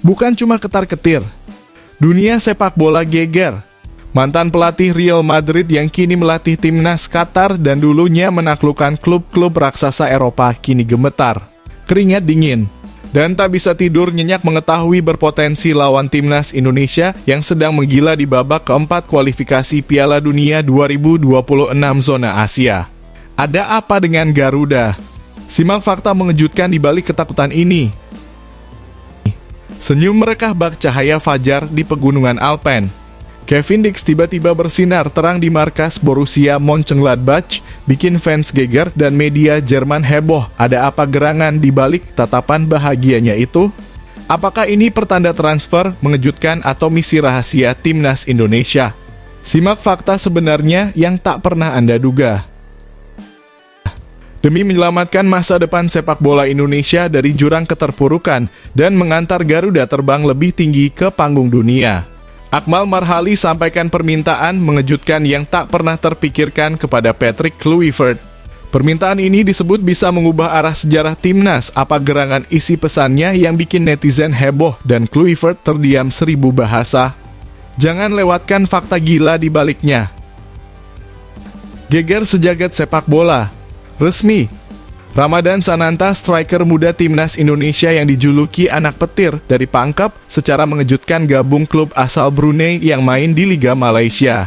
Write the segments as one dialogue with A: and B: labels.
A: Bukan cuma ketar-ketir, dunia sepak bola geger. Mantan pelatih Real Madrid yang kini melatih timnas Qatar dan dulunya menaklukkan klub-klub raksasa Eropa kini gemetar, keringat dingin, dan tak bisa tidur nyenyak mengetahui berpotensi lawan timnas Indonesia yang sedang menggila di babak keempat kualifikasi Piala Dunia 2026 zona Asia. Ada apa dengan Garuda? Simak fakta mengejutkan di balik ketakutan ini. Senyum merekah bak cahaya fajar di pegunungan Alpen. Kevin Dix tiba-tiba bersinar terang di markas Borussia Mönchengladbach, bikin fans geger dan media Jerman heboh. Ada apa gerangan di balik tatapan bahagianya itu? Apakah ini pertanda transfer mengejutkan atau misi rahasia timnas Indonesia? Simak fakta sebenarnya yang tak pernah Anda duga. Demi menyelamatkan masa depan sepak bola Indonesia dari jurang keterpurukan dan mengantar Garuda terbang lebih tinggi ke panggung dunia, Akmal Marhali sampaikan permintaan mengejutkan yang tak pernah terpikirkan kepada Patrick Kluivert. Permintaan ini disebut bisa mengubah arah sejarah timnas. Apa gerangan isi pesannya yang bikin netizen heboh dan Kluivert terdiam 1000 bahasa? Jangan lewatkan fakta gila di baliknya. Geger sejagat sepak bola. Resmi, Ramadan Sananta, striker muda timnas Indonesia yang dijuluki anak petir dari Pangkep, secara mengejutkan gabung klub asal Brunei yang main di Liga Malaysia.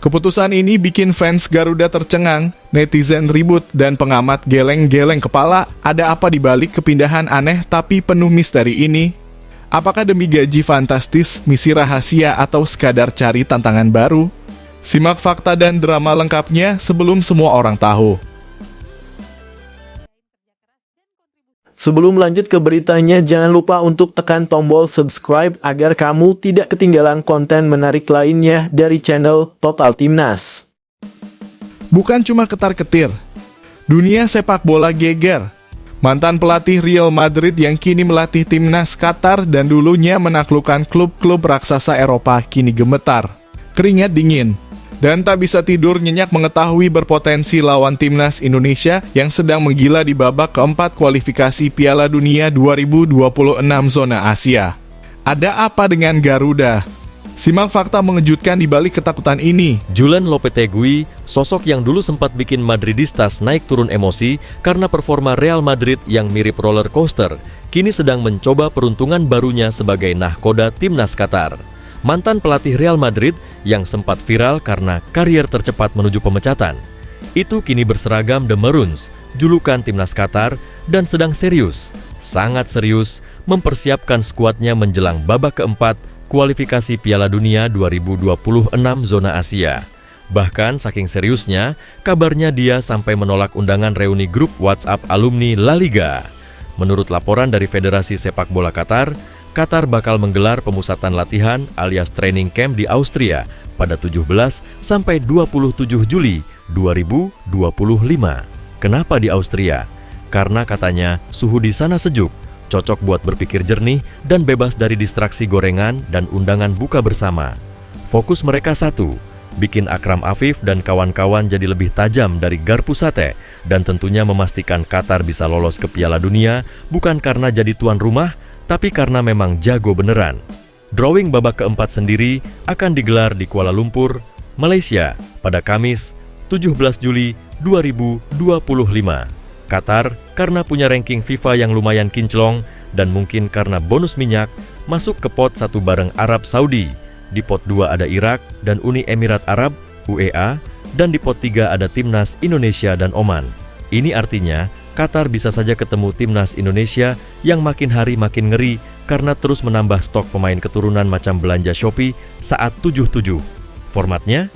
A: Keputusan ini bikin fans Garuda tercengang, netizen ribut, dan pengamat geleng-geleng kepala. Ada apa di balik kepindahan aneh tapi penuh misteri ini? Apakah demi gaji fantastis, misi rahasia, atau sekadar cari tantangan baru? Simak fakta dan drama lengkapnya sebelum semua orang tahu.
B: Sebelum lanjut ke beritanya, jangan lupa untuk tekan tombol subscribe agar kamu tidak ketinggalan konten menarik lainnya dari channel Total Timnas.
A: Bukan cuma ketar-ketir, dunia sepak bola geger. Mantan pelatih Real Madrid yang kini melatih timnas Qatar dan dulunya menaklukkan klub-klub raksasa Eropa kini gemetar, keringat dingin, dan tak bisa tidur nyenyak mengetahui berpotensi lawan timnas Indonesia yang sedang menggila di babak keempat kualifikasi Piala Dunia 2026 zona Asia. Ada apa dengan Garuda? Simak fakta mengejutkan di balik ketakutan ini.
C: Julen Lopetegui, sosok yang dulu sempat bikin Madridistas naik turun emosi karena performa Real Madrid yang mirip roller coaster, kini sedang mencoba peruntungan barunya sebagai nahkoda timnas Qatar. Mantan pelatih Real Madrid yang sempat viral karena karier tercepat menuju pemecatan, itu kini berseragam The Maroons, julukan timnas Qatar, dan sedang serius, sangat serius, mempersiapkan skuadnya menjelang babak keempat kualifikasi Piala Dunia 2026 zona Asia. Bahkan saking seriusnya, kabarnya dia sampai menolak undangan reuni grup WhatsApp alumni La Liga. Menurut laporan dari Federasi Sepak Bola Qatar, Qatar bakal menggelar pemusatan latihan alias training camp di Austria pada 17 sampai 27 Juli 2025. Kenapa di Austria? Karena katanya suhu di sana sejuk, cocok buat berpikir jernih dan bebas dari distraksi gorengan dan undangan buka bersama. Fokus mereka satu, bikin Akram Afif dan kawan-kawan jadi lebih tajam dari garpu sate, dan tentunya memastikan Qatar bisa lolos ke Piala Dunia bukan karena jadi tuan rumah, tapi karena memang jago beneran. Drawing babak keempat sendiri akan digelar di Kuala Lumpur, Malaysia pada Kamis 17 Juli 2025. Qatar karena punya ranking FIFA yang lumayan kinclong dan mungkin karena bonus minyak masuk ke pot 1 bareng Arab Saudi. Di pot 2 ada Irak dan Uni Emirat Arab, UEA, dan di pot 3 ada Timnas Indonesia dan Oman. Ini artinya Qatar bisa saja ketemu timnas Indonesia yang makin hari makin ngeri karena terus menambah stok pemain keturunan macam belanja Shopee saat 77. Formatnya,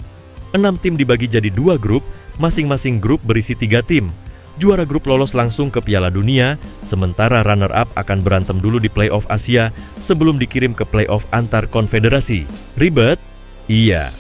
C: 6 tim dibagi jadi 2 grup, masing-masing grup berisi 3 tim. Juara grup lolos langsung ke Piala Dunia, sementara runner-up akan berantem dulu di playoff Asia sebelum dikirim ke playoff antar konfederasi. Ribet? Iya.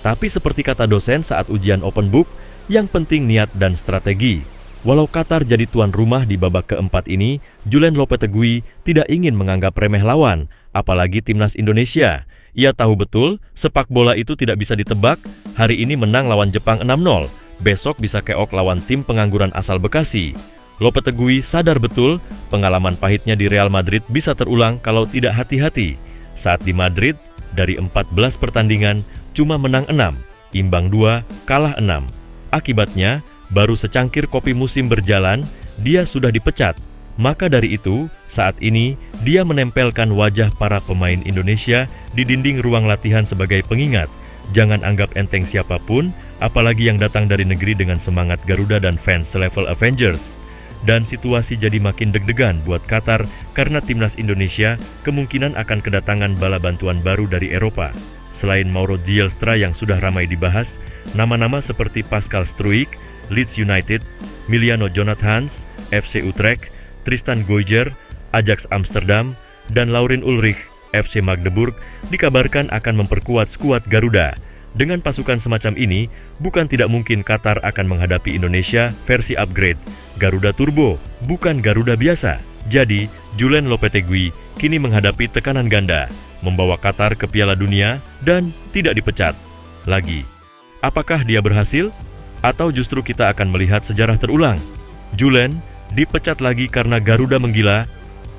C: Tapi seperti kata dosen saat ujian open book, yang penting niat dan strategi. Walau Qatar jadi tuan rumah di babak keempat ini, Julen Lopetegui tidak ingin menganggap remeh lawan, apalagi timnas Indonesia. Ia tahu betul, sepak bola itu tidak bisa ditebak. Hari ini menang lawan Jepang 6-0, besok bisa keok lawan tim pengangguran asal Bekasi. Lopetegui sadar betul pengalaman pahitnya di Real Madrid bisa terulang kalau tidak hati-hati. Saat di Madrid, dari 14 pertandingan cuma menang 6, imbang 2, kalah 6. Akibatnya, baru secangkir kopi musim berjalan, dia sudah dipecat. Maka dari itu, saat ini dia menempelkan wajah para pemain Indonesia di dinding ruang latihan sebagai pengingat. Jangan anggap enteng siapapun, apalagi yang datang dari negeri dengan semangat Garuda dan fans selevel Avengers. Dan situasi jadi makin deg-degan buat Qatar karena timnas Indonesia kemungkinan akan kedatangan bala bantuan baru dari Eropa. Selain Mauro Zylstra yang sudah ramai dibahas, nama-nama seperti Pascal Struijk, Leeds United, Miliano Jonathans, FC Utrecht, Tristan Goijer, Ajax Amsterdam, dan Laurin Ulrich, FC Magdeburg, dikabarkan akan memperkuat skuad Garuda. Dengan pasukan semacam ini, bukan tidak mungkin Qatar akan menghadapi Indonesia versi upgrade, Garuda Turbo, bukan Garuda biasa. Jadi, Julen Lopetegui kini menghadapi tekanan ganda, membawa Qatar ke Piala Dunia dan tidak dipecat lagi. Apakah dia berhasil? Atau justru kita akan melihat sejarah terulang? Julen dipecat lagi karena Garuda menggila?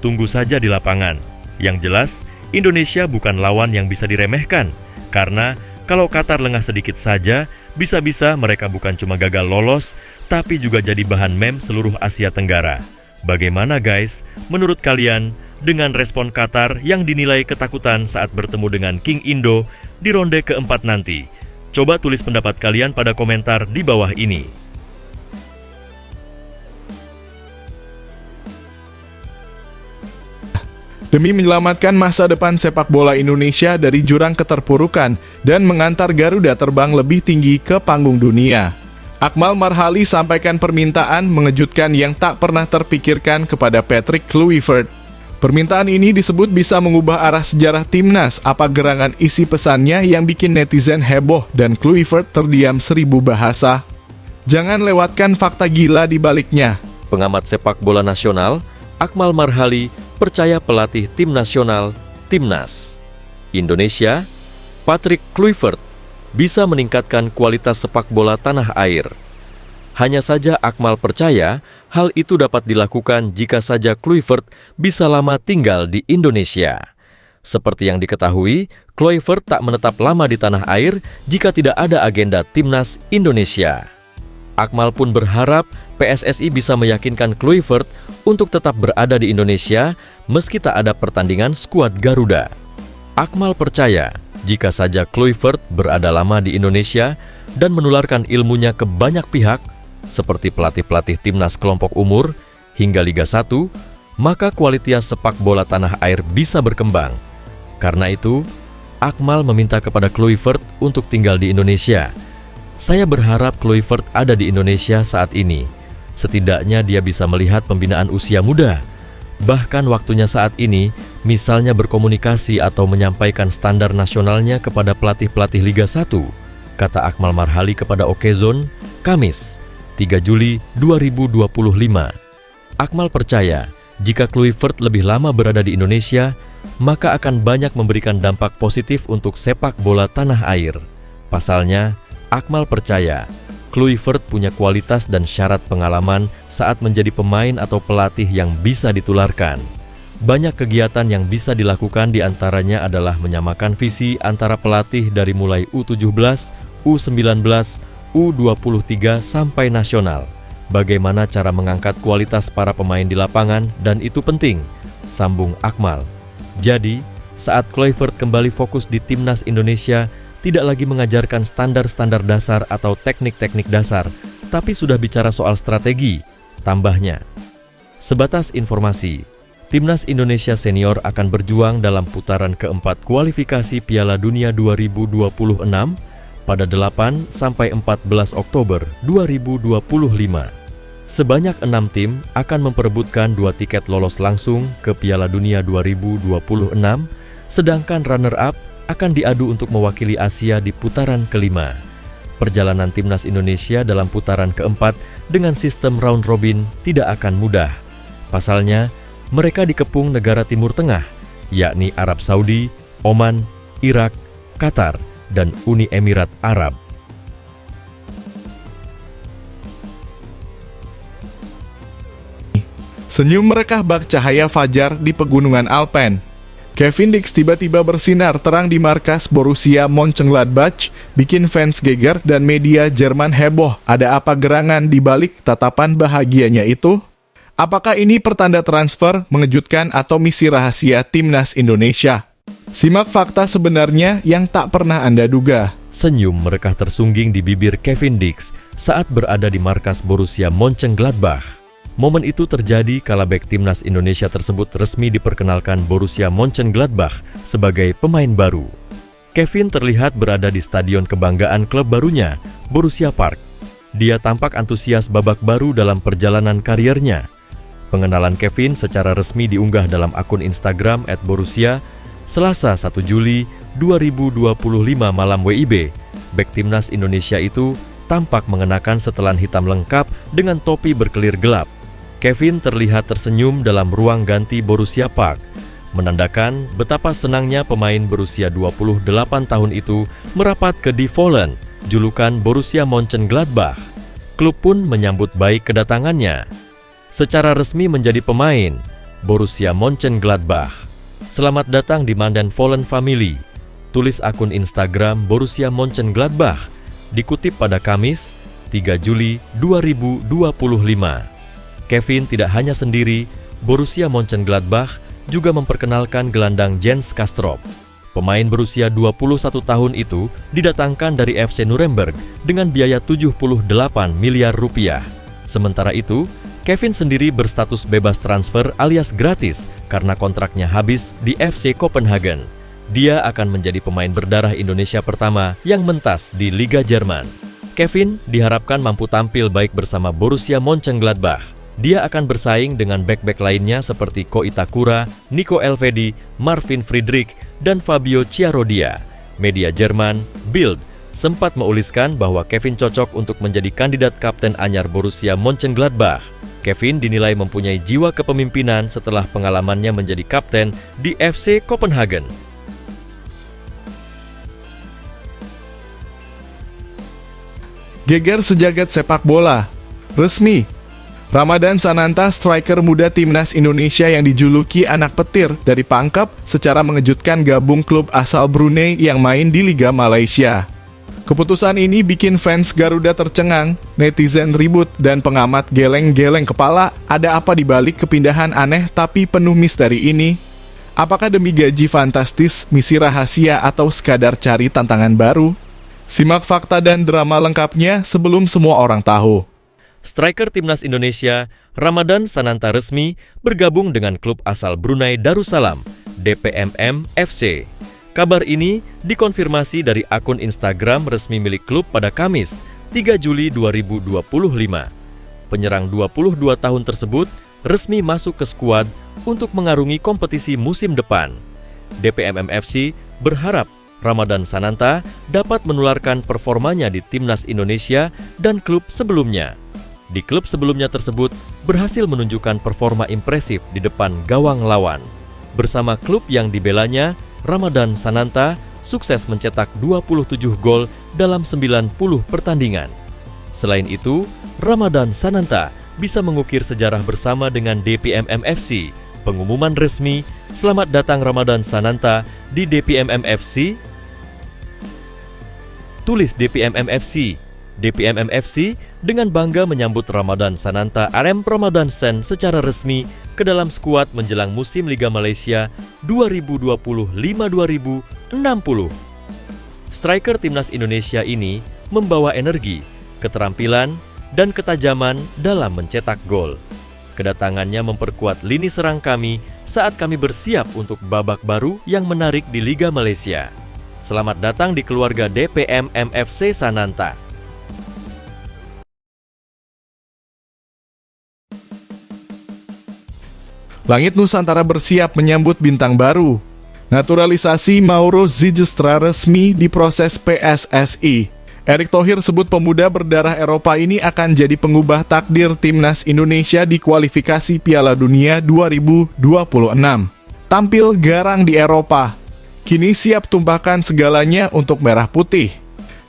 C: Tunggu saja di lapangan. Yang jelas, Indonesia bukan lawan yang bisa diremehkan, karena kalau Qatar lengah sedikit saja, bisa-bisa mereka bukan cuma gagal lolos, tapi juga jadi bahan meme seluruh Asia Tenggara. Bagaimana guys, menurut kalian dengan respon Qatar yang dinilai ketakutan saat bertemu dengan King Indo di ronde keempat nanti? Coba tulis pendapat kalian pada komentar di bawah ini.
A: Demi menyelamatkan masa depan sepak bola Indonesia dari jurang keterpurukan dan mengantar Garuda terbang lebih tinggi ke panggung dunia, Akmal Marhali sampaikan permintaan mengejutkan yang tak pernah terpikirkan kepada Patrick Kluivert. Permintaan ini disebut bisa mengubah arah sejarah timnas. Apa gerangan isi pesannya yang bikin netizen heboh dan Kluivert terdiam 1000 bahasa? Jangan lewatkan fakta gila di baliknya.
C: Pengamat sepak bola nasional, Akmal Marhali percaya pelatih tim nasional, Timnas Indonesia, Patrick Kluivert, bisa meningkatkan kualitas sepak bola tanah air. Hanya saja Akmal percaya hal itu dapat dilakukan jika saja Kluivert bisa lama tinggal di Indonesia. Seperti yang diketahui, Kluivert tak menetap lama di tanah air jika tidak ada agenda Timnas Indonesia. Akmal pun berharap PSSI bisa meyakinkan Kluivert untuk tetap berada di Indonesia meski tak ada pertandingan skuad Garuda. Akmal percaya jika saja Kluivert berada lama di Indonesia dan menularkan ilmunya ke banyak pihak, seperti pelatih-pelatih timnas kelompok umur hingga Liga 1, maka kualitas sepak bola tanah air bisa berkembang. Karena itu, Akmal meminta kepada Kluivert untuk tinggal di Indonesia. Saya berharap Kluivert ada di Indonesia saat ini. Setidaknya dia bisa melihat pembinaan usia muda. Bahkan waktunya saat ini, misalnya berkomunikasi atau menyampaikan standar nasionalnya kepada pelatih-pelatih Liga 1, kata Akmal Marhali kepada Okezone, Kamis, 3 Juli 2025. Akmal percaya, jika Kluivert lebih lama berada di Indonesia, maka akan banyak memberikan dampak positif untuk sepak bola tanah air. Pasalnya, Akmal percaya, Kluivert punya kualitas dan syarat pengalaman saat menjadi pemain atau pelatih yang bisa ditularkan. Banyak kegiatan yang bisa dilakukan diantaranya adalah menyamakan visi antara pelatih dari mulai U17, U19, U23 sampai nasional. Bagaimana cara mengangkat kualitas para pemain di lapangan dan itu penting, sambung Akmal. Jadi, saat Kluivert kembali fokus di Timnas Indonesia, tidak lagi mengajarkan standar-standar dasar atau teknik-teknik dasar, tapi sudah bicara soal strategi, tambahnya. Sebatas informasi, Timnas Indonesia Senior akan berjuang dalam putaran keempat kualifikasi Piala Dunia 2026 pada 8-14 Oktober 2025. Sebanyak 6 tim akan memperebutkan 2 tiket lolos langsung ke Piala Dunia 2026, sedangkan runner-up akan diadu untuk mewakili Asia di putaran kelima. Perjalanan Timnas Indonesia dalam putaran keempat dengan sistem round robin tidak akan mudah. Pasalnya, mereka dikepung negara Timur Tengah, yakni Arab Saudi, Oman, Irak, Qatar, dan Uni Emirat Arab.
A: Senyum merekah bak cahaya fajar di pegunungan Alpen. Kevin Dix tiba-tiba bersinar terang di markas Borussia Mönchengladbach, bikin fans geger dan media Jerman heboh. Ada apa gerangan di balik tatapan bahagianya itu? Apakah ini pertanda transfer mengejutkan atau misi rahasia timnas Indonesia? Simak fakta sebenarnya yang tak pernah Anda duga.
C: Senyum merekah tersungging di bibir Kevin Dix saat berada di markas Borussia Mönchengladbach. Momen itu terjadi kala bek timnas Indonesia tersebut resmi diperkenalkan Borussia Mönchengladbach sebagai pemain baru. Kevin terlihat berada di stadion kebanggaan klub barunya, Borussia Park. Dia tampak antusias babak baru dalam perjalanan kariernya. Pengenalan Kevin secara resmi diunggah dalam akun Instagram @Borussia Selasa 1 Juli 2025 malam WIB. Bek timnas Indonesia itu tampak mengenakan setelan hitam lengkap dengan topi berkelir gelap. Kevin terlihat tersenyum dalam ruang ganti Borussia Park, menandakan betapa senangnya pemain berusia 28 tahun itu merapat ke Die Fohlen, julukan Borussia Mönchengladbach. Klub pun menyambut baik kedatangannya. Secara resmi menjadi pemain Borussia Mönchengladbach. Selamat datang di Manden Fohlen Family, tulis akun Instagram Borussia Mönchengladbach, dikutip pada Kamis 3 Juli 2025. Kevin tidak hanya sendiri, Borussia Mönchengladbach juga memperkenalkan gelandang Jens Kastrop. Pemain berusia 21 tahun itu didatangkan dari FC Nuremberg dengan biaya 78 miliar rupiah. Sementara itu, Kevin sendiri berstatus bebas transfer alias gratis karena kontraknya habis di FC Copenhagen. Dia akan menjadi pemain berdarah Indonesia pertama yang mentas di Liga Jerman. Kevin diharapkan mampu tampil baik bersama Borussia Mönchengladbach. Dia akan bersaing dengan bek-bek lainnya seperti Ko Itakura, Nico Elvedi, Marvin Friedrich, dan Fabio Chiarodia. Media Jerman, Bild, sempat meuliskan bahwa Kevin cocok untuk menjadi kandidat kapten anyar Borussia Mönchengladbach. Kevin dinilai mempunyai jiwa kepemimpinan setelah pengalamannya menjadi kapten di FC Copenhagen.
A: Geger sejagat sepak bola. Resmi. Ramadan Sananta, striker muda timnas Indonesia yang dijuluki anak petir dari Pangkep, secara mengejutkan gabung klub asal Brunei yang main di Liga Malaysia. Keputusan ini bikin fans Garuda tercengang, netizen ribut, dan pengamat geleng-geleng kepala. Ada apa di balik kepindahan aneh tapi penuh misteri ini? Apakah demi gaji fantastis, misi rahasia, atau sekadar cari tantangan baru? Simak fakta dan drama lengkapnya sebelum semua orang tahu.
C: Striker timnas Indonesia, Ramadan Sananta resmi bergabung dengan klub asal Brunei Darussalam, DPMM FC. Kabar ini dikonfirmasi dari akun Instagram resmi milik klub pada Kamis, 3 Juli 2025. Penyerang 22 tahun tersebut resmi masuk ke skuad untuk mengarungi kompetisi musim depan. DPMM FC berharap Ramadan Sananta dapat menularkan performanya di timnas Indonesia dan klub sebelumnya. Di klub sebelumnya tersebut berhasil menunjukkan performa impresif di depan gawang lawan. Bersama klub yang dibelanya, Ramadan Sananta sukses mencetak 27 gol dalam 90 pertandingan. Selain itu, Ramadan Sananta bisa mengukir sejarah bersama dengan DPMM FC. Pengumuman resmi, selamat datang Ramadan Sananta di DPMM FC. Tulis DPMM FC. DPMM FC dengan bangga menyambut Ramadan Sananta RM Ramadan Sen secara resmi ke dalam skuad menjelang musim Liga Malaysia 2025-2060. Striker timnas Indonesia ini membawa energi, keterampilan, dan ketajaman dalam mencetak gol. Kedatangannya memperkuat lini serang kami saat kami bersiap untuk babak baru yang menarik di Liga Malaysia. Selamat datang di keluarga DPMM FC Sananta.
A: Langit Nusantara bersiap menyambut bintang baru. Naturalisasi Mauro Ziegestra resmi diproses PSSI. Erick Thohir sebut pemuda berdarah Eropa ini akan jadi pengubah takdir timnas Indonesia di kualifikasi Piala Dunia 2026. Tampil garang di Eropa, kini siap tumpahkan segalanya untuk merah putih.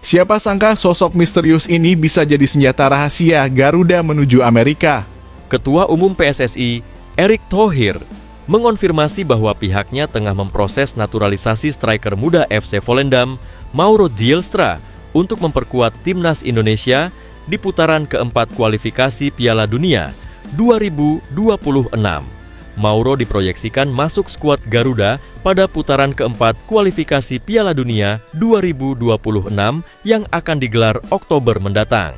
A: Siapa sangka sosok misterius ini bisa jadi senjata rahasia Garuda menuju Amerika.
C: Ketua Umum PSSI Erick Thohir mengonfirmasi bahwa pihaknya tengah memproses naturalisasi striker muda FC Volendam, Mauro Zylstra, untuk memperkuat timnas Indonesia di putaran keempat kualifikasi Piala Dunia 2026. Mauro diproyeksikan masuk skuad Garuda pada putaran keempat kualifikasi Piala Dunia 2026 yang akan digelar Oktober mendatang.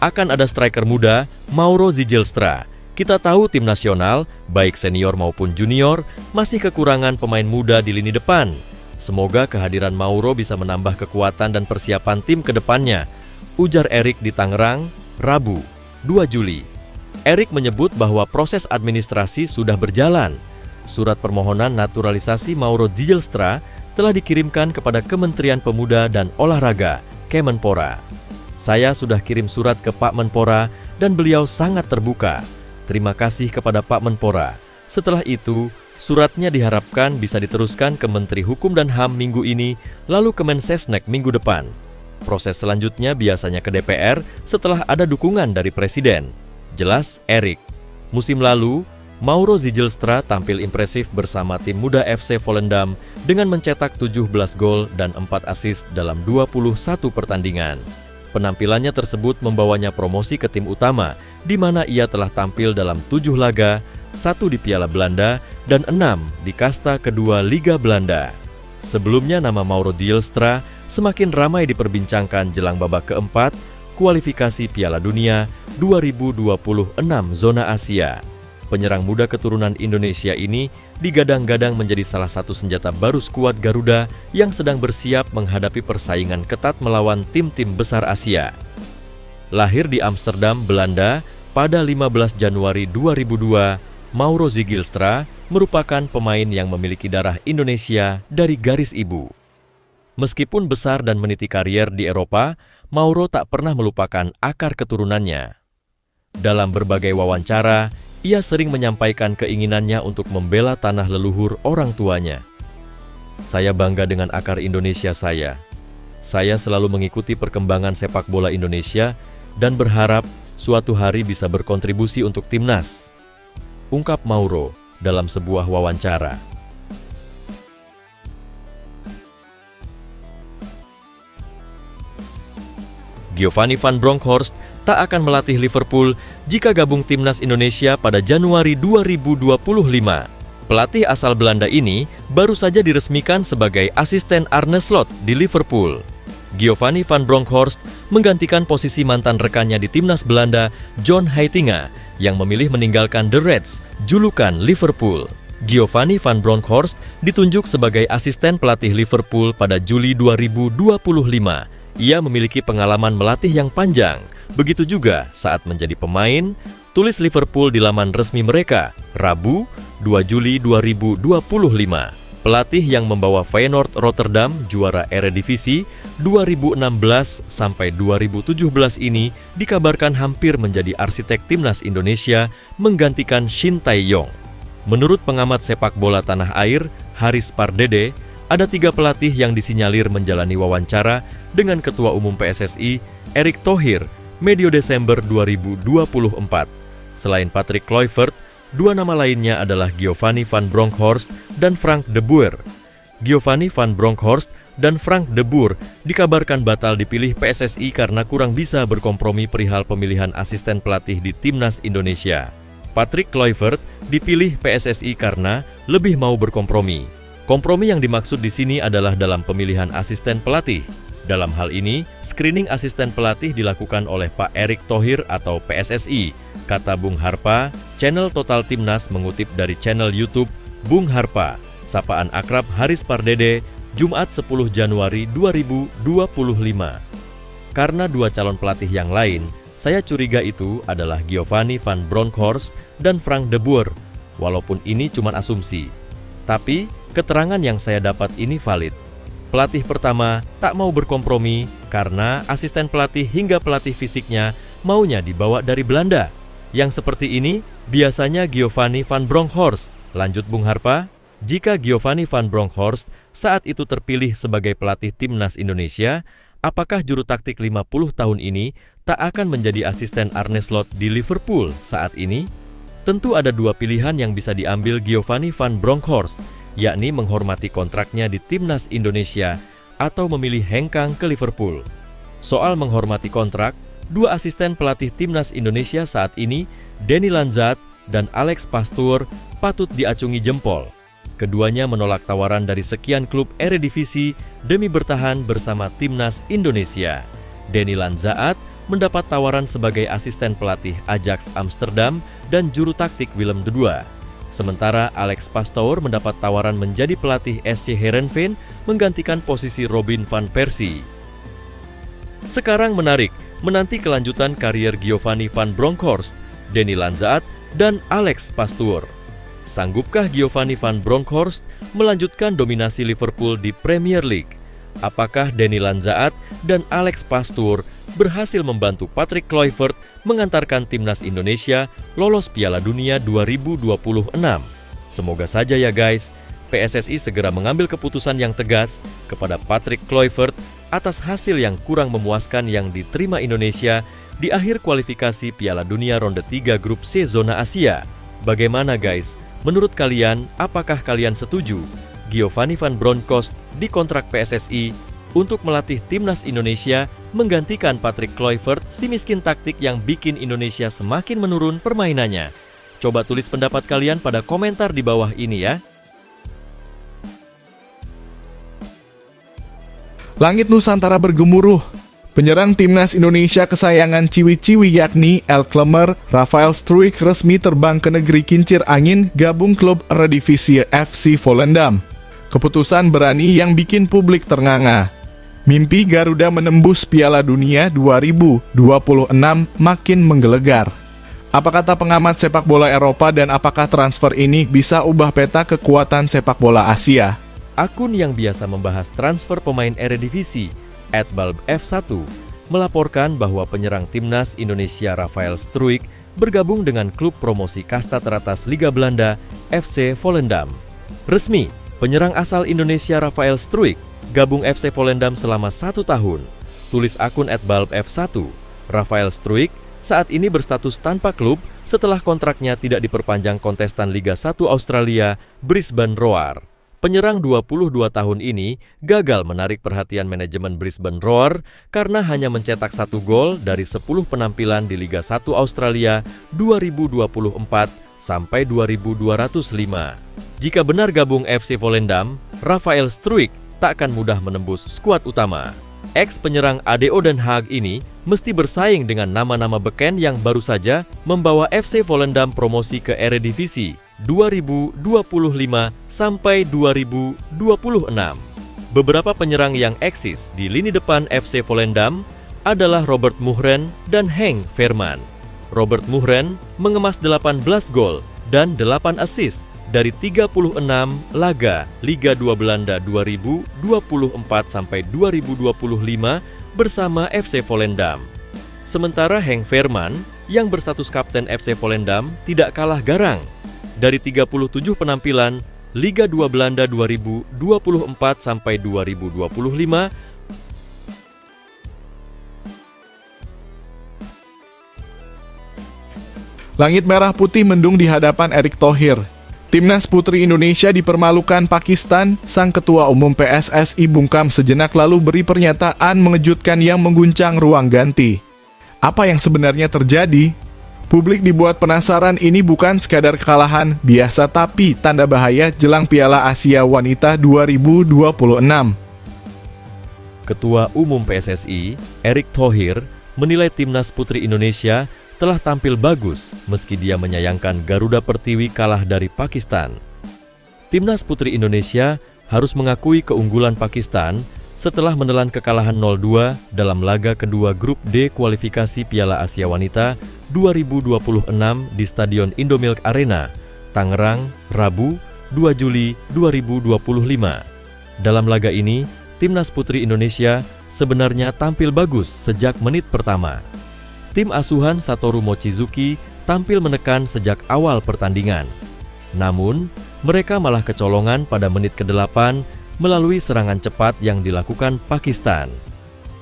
C: Akan ada striker muda, Mauro Zylstra. Kita tahu tim nasional, baik senior maupun junior, masih kekurangan pemain muda di lini depan. Semoga kehadiran Mauro bisa menambah kekuatan dan persiapan tim ke depannya, ujar Erick di Tangerang, Rabu, 2 Juli. Erick menyebut bahwa proses administrasi sudah berjalan. Surat permohonan naturalisasi Mauro Zylstra telah dikirimkan kepada Kementerian Pemuda dan Olahraga, Kemenpora. Saya sudah kirim surat ke Pak Menpora dan beliau sangat terbuka. Terima kasih kepada Pak Menpora. Setelah itu, suratnya diharapkan bisa diteruskan ke Menteri Hukum dan HAM minggu ini, lalu ke Mensesnek minggu depan. Proses selanjutnya biasanya ke DPR setelah ada dukungan dari Presiden. Jelas Erick. Musim lalu, Mauro Zylstra tampil impresif bersama tim muda FC Volendam dengan mencetak 17 gol dan 4 assist dalam 21 pertandingan. Penampilannya tersebut membawanya promosi ke tim utama, di mana ia telah tampil dalam 7 laga, 1 di Piala Belanda, dan 6 di kasta kedua Liga Belanda. Sebelumnya nama Mauro Zylstra semakin ramai diperbincangkan jelang babak keempat kualifikasi Piala Dunia 2026 zona Asia. Penyerang muda keturunan Indonesia ini digadang-gadang menjadi salah satu senjata baru skuad Garuda yang sedang bersiap menghadapi persaingan ketat melawan tim-tim besar Asia. Lahir di Amsterdam, Belanda pada 15 Januari 2002, Mauro Zylstra merupakan pemain yang memiliki darah Indonesia dari garis ibu. Meskipun besar dan meniti karier di Eropa, Mauro tak pernah melupakan akar keturunannya. Dalam berbagai wawancara, ia sering menyampaikan keinginannya untuk membela tanah leluhur orang tuanya. Saya bangga dengan akar Indonesia saya. Saya selalu mengikuti perkembangan sepak bola Indonesia dan berharap suatu hari bisa berkontribusi untuk timnas, ungkap Mauro dalam sebuah wawancara. Giovanni van Bronckhorst tak akan melatih Liverpool jika gabung timnas Indonesia pada Januari 2025. Pelatih asal Belanda ini baru saja diresmikan sebagai asisten Arne Slot di Liverpool. Giovanni van Bronckhorst menggantikan posisi mantan rekannya di timnas Belanda, John Heitinga, yang memilih meninggalkan The Reds, julukan Liverpool. Giovanni van Bronckhorst ditunjuk sebagai asisten pelatih Liverpool pada Juli 2025. Ia memiliki pengalaman melatih yang panjang. Begitu juga saat menjadi pemain, tulis Liverpool di laman resmi mereka, Rabu, 2 Juli 2025. Pelatih yang membawa Feyenoord Rotterdam juara Eredivisie 2016 sampai 2017 ini dikabarkan hampir menjadi arsitek timnas Indonesia menggantikan Shin Tae-yong. Menurut pengamat sepak bola tanah air, Haris Pardede, ada 3 pelatih yang disinyalir menjalani wawancara dengan Ketua Umum PSSI, Erick Thohir, medio Desember 2024. Selain Patrick Kluivert, 2 nama lainnya adalah Giovanni van Bronckhorst dan Frank de Boer. Giovanni van Bronckhorst dan Frank de Boer dikabarkan batal dipilih PSSI karena kurang bisa berkompromi perihal pemilihan asisten pelatih di timnas Indonesia. Patrick Kluivert dipilih PSSI karena lebih mau berkompromi. Kompromi yang dimaksud di sini adalah dalam pemilihan asisten pelatih. Dalam hal ini, screening asisten pelatih dilakukan oleh Pak Erick Thohir atau PSSI, kata Bung Harpa. Channel Total Timnas mengutip dari channel YouTube Bung Harpa, sapaan akrab Haris Pardede, Jumat 10 Januari 2025. Karena 2 calon pelatih yang lain, saya curiga itu adalah Giovanni van Bronckhorst dan Frank de Boer, walaupun ini cuma asumsi. Tapi, keterangan yang saya dapat ini valid. Pelatih pertama tak mau berkompromi karena asisten pelatih hingga pelatih fisiknya maunya dibawa dari Belanda. Yang seperti ini biasanya Giovanni van Bronckhorst, lanjut Bung Harpa. Jika Giovanni van Bronckhorst saat itu terpilih sebagai pelatih timnas Indonesia, apakah juru taktik 50 tahun ini tak akan menjadi asisten Arne Slot di Liverpool saat ini? Tentu ada dua pilihan yang bisa diambil Giovanni van Bronckhorst, yakni menghormati kontraknya di Timnas Indonesia atau memilih hengkang ke Liverpool. Soal menghormati kontrak, dua asisten pelatih Timnas Indonesia saat ini, Denny Lanzat dan Alex Pastoor, patut diacungi jempol. Keduanya menolak tawaran dari sekian klub Eredivisie demi bertahan bersama Timnas Indonesia. Denny Lanzat mendapat tawaran sebagai asisten pelatih Ajax Amsterdam dan juru taktik Willem II. Sementara Alex Pastoor mendapat tawaran menjadi pelatih SC Heerenveen menggantikan posisi Robin van Persie. Sekarang menarik menanti kelanjutan karier Giovanni van Bronckhorst, Denny Lanzat, dan Alex Pastoor. Sanggupkah Giovanni van Bronckhorst melanjutkan dominasi Liverpool di Premier League? Apakah Denny Lanzat dan Alex Pastoor berhasil membantu Patrick Kluivert mengantarkan Timnas Indonesia lolos Piala Dunia 2026? Semoga saja ya guys, PSSI segera mengambil keputusan yang tegas kepada Patrick Kluivert atas hasil yang kurang memuaskan yang diterima Indonesia di akhir kualifikasi Piala Dunia ronde 3 grup C zona Asia. Bagaimana guys? Menurut kalian, apakah kalian setuju Giovanni van Bronckhorst dikontrak PSSI untuk melatih Timnas Indonesia menggantikan Patrick Kluivert, si miskin taktik yang bikin Indonesia semakin menurun permainannya? Coba tulis pendapat kalian pada komentar di bawah ini ya.
A: Langit Nusantara bergemuruh. Penyerang Timnas Indonesia kesayangan Ciwi-Ciwi yakni El Klemer, Rafael Struijk resmi terbang ke negeri kincir angin gabung klub Eredivisie FC Volendam. Keputusan berani yang bikin publik ternganga. Mimpi Garuda menembus Piala Dunia 2026 makin menggelegar. Apa kata pengamat sepak bola Eropa dan apakah transfer ini bisa ubah peta kekuatan sepak bola Asia?
C: Akun yang biasa membahas transfer pemain Eredivisie, @balbf1, melaporkan bahwa penyerang Timnas Indonesia Rafael Struijk bergabung dengan klub promosi kasta teratas Liga Belanda, FC Volendam. Resmi, penyerang asal Indonesia Rafael Struijk gabung FC Volendam selama 1 tahun. Tulis akun @balbf1, Rafael Struijk saat ini berstatus tanpa klub setelah kontraknya tidak diperpanjang kontestan Liga 1 Australia, Brisbane Roar. Penyerang 22 tahun ini gagal menarik perhatian manajemen Brisbane Roar karena hanya mencetak 1 gol dari 10 penampilan di Liga 1 Australia 2024 sampai 2205. Jika benar gabung FC Volendam, Rafael Struijk tak akan mudah menembus skuad utama. Ex-penyerang ADO Den Haag ini mesti bersaing dengan nama-nama beken yang baru saja membawa FC Volendam promosi ke Eredivisie 2025 sampai 2026. Beberapa penyerang yang eksis di lini depan FC Volendam adalah Robert Moeren dan Henk Veerman. Robert Moeren mengemas 18 gol dan 8 assist dari 36 laga Liga 2 Belanda 2024 sampai 2025 bersama FC Volendam. Sementara Henk Veerman yang berstatus kapten FC Volendam tidak kalah garang. Dari 37 penampilan Liga 2 Belanda 2024 sampai 2025,
A: Langit merah putih mendung di hadapan Erick Thohir. Timnas Putri Indonesia dipermalukan Pakistan. Sang Ketua Umum PSSI bungkam sejenak lalu beri pernyataan mengejutkan yang mengguncang ruang ganti. Apa yang sebenarnya terjadi? Publik dibuat penasaran, ini bukan sekadar kekalahan biasa tapi tanda bahaya jelang Piala Asia Wanita 2026.
C: Ketua Umum PSSI, Erick Thohir, menilai Timnas Putri Indonesia telah tampil bagus meski dia menyayangkan Garuda Pertiwi kalah dari Pakistan. Timnas Putri Indonesia harus mengakui keunggulan Pakistan setelah menelan kekalahan 0-2 dalam laga kedua grup D kualifikasi Piala Asia Wanita 2026 di Stadion Indomilk Arena, Tangerang, Rabu, 2 Juli 2025. Dalam laga ini, Timnas Putri Indonesia sebenarnya tampil bagus sejak menit pertama. Tim asuhan Satoru Mochizuki tampil menekan sejak awal pertandingan. Namun, mereka malah kecolongan pada menit ke-8 melalui serangan cepat yang dilakukan Pakistan.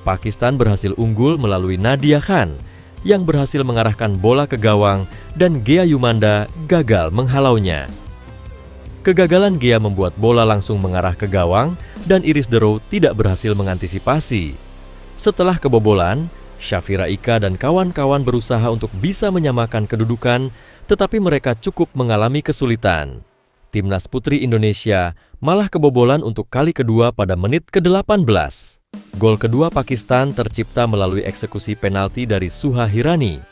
C: Pakistan berhasil unggul melalui Nadia Khan yang berhasil mengarahkan bola ke gawang dan Gea Yumanda gagal menghalaunya. Kegagalan Gea membuat bola langsung mengarah ke gawang dan Iris Dero tidak berhasil mengantisipasi. Setelah kebobolan, Shafira Ika dan kawan-kawan berusaha untuk bisa menyamakan kedudukan, tetapi mereka cukup mengalami kesulitan. Timnas Putri Indonesia malah kebobolan untuk kali kedua pada menit ke-18. Gol kedua Pakistan tercipta melalui eksekusi penalti dari Suha Hirani.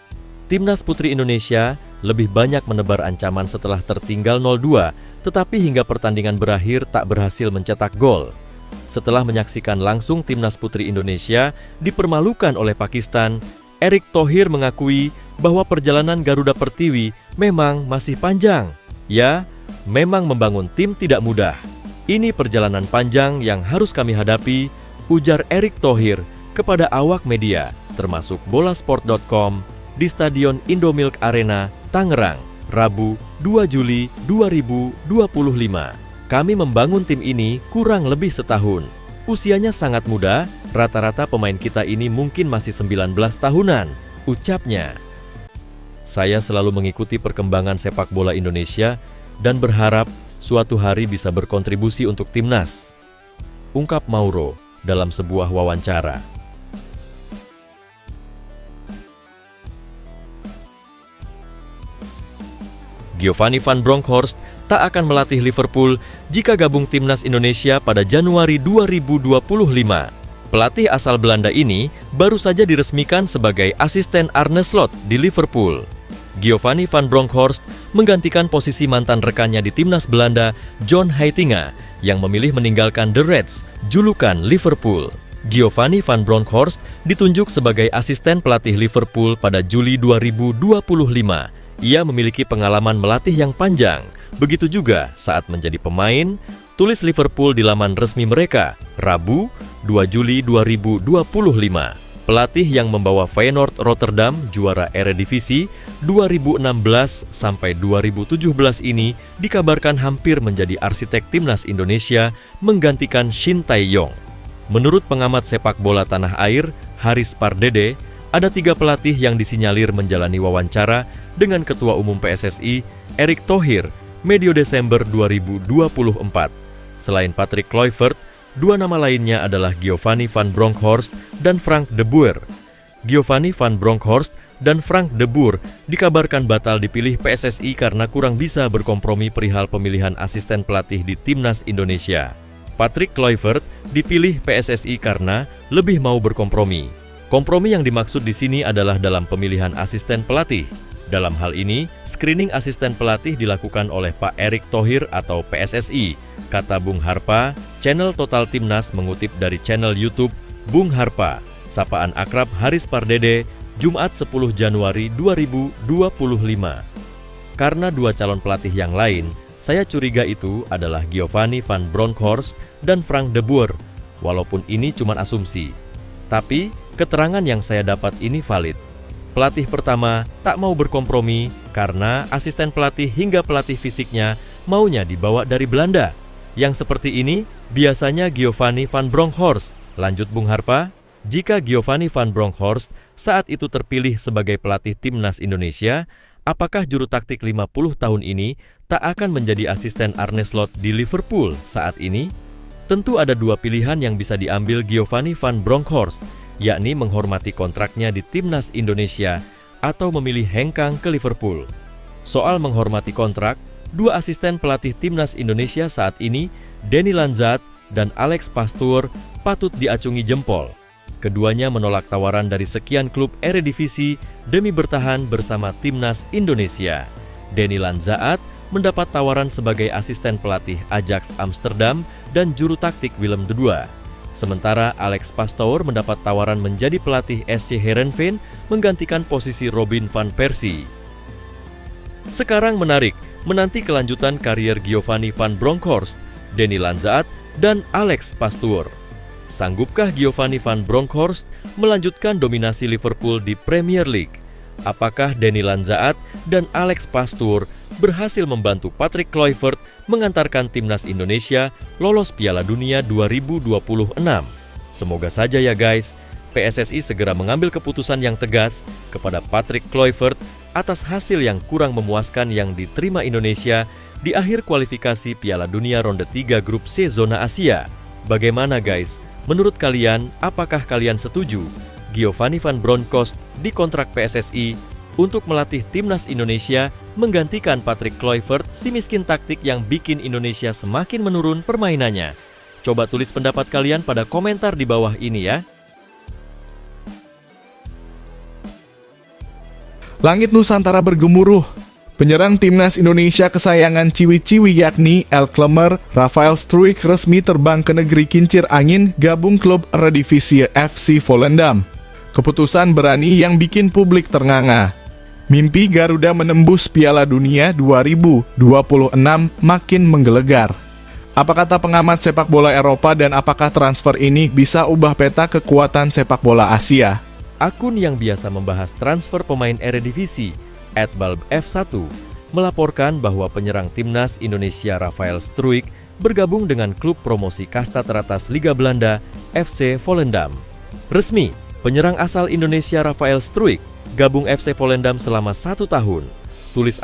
C: Timnas Putri Indonesia lebih banyak menebar ancaman setelah tertinggal 0-2, tetapi hingga pertandingan berakhir tak berhasil mencetak gol. Setelah menyaksikan langsung Timnas Putri Indonesia dipermalukan oleh Pakistan, Erick Thohir mengakui bahwa perjalanan Garuda Pertiwi memang masih panjang. Ya, memang membangun tim tidak mudah. Ini perjalanan panjang yang harus kami hadapi, ujar Erick Thohir kepada awak media, termasuk bolasport.com di Stadion Indomilk Arena, Tangerang, Rabu 2 Juli 2025. Kami membangun tim ini kurang lebih setahun. Usianya sangat muda, rata-rata pemain kita ini mungkin masih 19 tahunan, ucapnya. Saya selalu mengikuti perkembangan sepak bola Indonesia dan berharap suatu hari bisa berkontribusi untuk timnas, ungkap Mauro dalam sebuah wawancara. Giovanni van Bronckhorst tak akan melatih Liverpool jika gabung timnas Indonesia pada Januari 2025. Pelatih asal Belanda ini baru saja diresmikan sebagai asisten Arne Slot di Liverpool. Giovanni van Bronckhorst menggantikan posisi mantan rekannya di timnas Belanda, John Heitinga, yang memilih meninggalkan The Reds, julukan Liverpool. Giovanni van Bronckhorst ditunjuk sebagai asisten pelatih Liverpool pada Juli 2025. Ia memiliki pengalaman melatih yang panjang. Begitu juga saat menjadi pemain, tulis Liverpool di laman resmi mereka, Rabu 2 Juli 2025. Pelatih yang membawa Feyenoord Rotterdam juara Eredivisie 2016 sampai 2017 ini dikabarkan hampir menjadi arsitek timnas Indonesia menggantikan Shin Tae-yong. Menurut pengamat sepak bola tanah air, Haris Pardede, ada 3 pelatih yang disinyalir menjalani wawancara dengan Ketua Umum PSSI, Erick Thohir, medio Desember 2024. Selain Patrick Kluivert, 2 nama lainnya adalah Giovanni van Bronckhorst dan Frank de Boer. Giovanni van Bronckhorst dan Frank de Boer dikabarkan batal dipilih PSSI karena kurang bisa berkompromi perihal pemilihan asisten pelatih di timnas Indonesia. Patrick Kluivert dipilih PSSI karena lebih mau berkompromi. Kompromi yang dimaksud di sini adalah dalam pemilihan asisten pelatih. Dalam hal ini, screening asisten pelatih dilakukan oleh Pak Erick Thohir atau PSSI, kata Bung Harpa. Channel Total Timnas mengutip dari channel YouTube Bung Harpa, sapaan akrab Haris Pardede, Jumat 10 Januari 2025. Karena 2 calon pelatih yang lain, saya curiga itu adalah Giovanni van Bronckhorst dan Frank de Boer, walaupun ini cuma asumsi. Tapi, keterangan yang saya dapat ini valid. Pelatih pertama tak mau berkompromi karena asisten pelatih hingga pelatih fisiknya maunya dibawa dari Belanda. Yang seperti ini biasanya Giovanni van Bronckhorst. Lanjut Bung Harpa, jika Giovanni van Bronckhorst saat itu terpilih sebagai pelatih timnas Indonesia, apakah juru taktik 50 tahun ini tak akan menjadi asisten Arne Slot di Liverpool saat ini? Tentu ada 2 pilihan yang bisa diambil Giovanni van Bronckhorst, yakni menghormati kontraknya di timnas Indonesia atau memilih hengkang ke Liverpool. Soal menghormati kontrak, 2 asisten pelatih timnas Indonesia saat ini, Denny Lanzat dan Alex Pastoor, patut diacungi jempol. Keduanya menolak tawaran dari sekian klub Eredivisie demi bertahan bersama timnas Indonesia. Denny Lanzat mendapat tawaran sebagai asisten pelatih Ajax Amsterdam dan juru taktik Willem II. Sementara Alex Pastoor mendapat tawaran menjadi pelatih SC Heerenveen menggantikan posisi Robin van Persie. Sekarang menarik menanti kelanjutan karier Giovanni van Bronckhorst, Denny Lanzat, dan Alex Pastoor. Sanggupkah Giovanni van Bronckhorst melanjutkan dominasi Liverpool di Premier League? Apakah Denny Lanzat dan Alex Pastoor berhasil membantu Patrick Kluivert mengantarkan timnas Indonesia lolos Piala Dunia 2026? Semoga saja ya guys. PSSI segera mengambil keputusan yang tegas kepada Patrick Kluivert atas hasil yang kurang memuaskan yang diterima Indonesia di akhir kualifikasi Piala Dunia ronde 3 grup C zona Asia. Bagaimana guys? Menurut kalian, apakah kalian setuju Giovanni Van Bronckhorst dikontrak PSSI untuk melatih timnas Indonesia menggantikan Patrick Kluivert, si miskin taktik yang bikin Indonesia semakin menurun permainannya? Coba tulis pendapat kalian pada komentar di bawah ini ya.
A: Langit Nusantara bergemuruh. Penyerang timnas Indonesia kesayangan ciwi-ciwi yakni El Klemer, Rafael Struijk resmi terbang ke negeri kincir angin gabung klub Eredivisie FC Volendam. Keputusan berani yang bikin publik ternganga. Mimpi Garuda menembus Piala Dunia 2026 makin menggelegar. Apa kata pengamat sepak bola Eropa dan apakah transfer ini bisa ubah peta kekuatan sepak bola Asia?
C: Akun yang biasa membahas transfer pemain Eredivisie, @balbf1, melaporkan bahwa penyerang timnas Indonesia Rafael Struijk bergabung dengan klub promosi kasta teratas Liga Belanda, FC Volendam. Resmi, penyerang asal Indonesia Rafael Struijk gabung FC Volendam selama 1 tahun. Tulis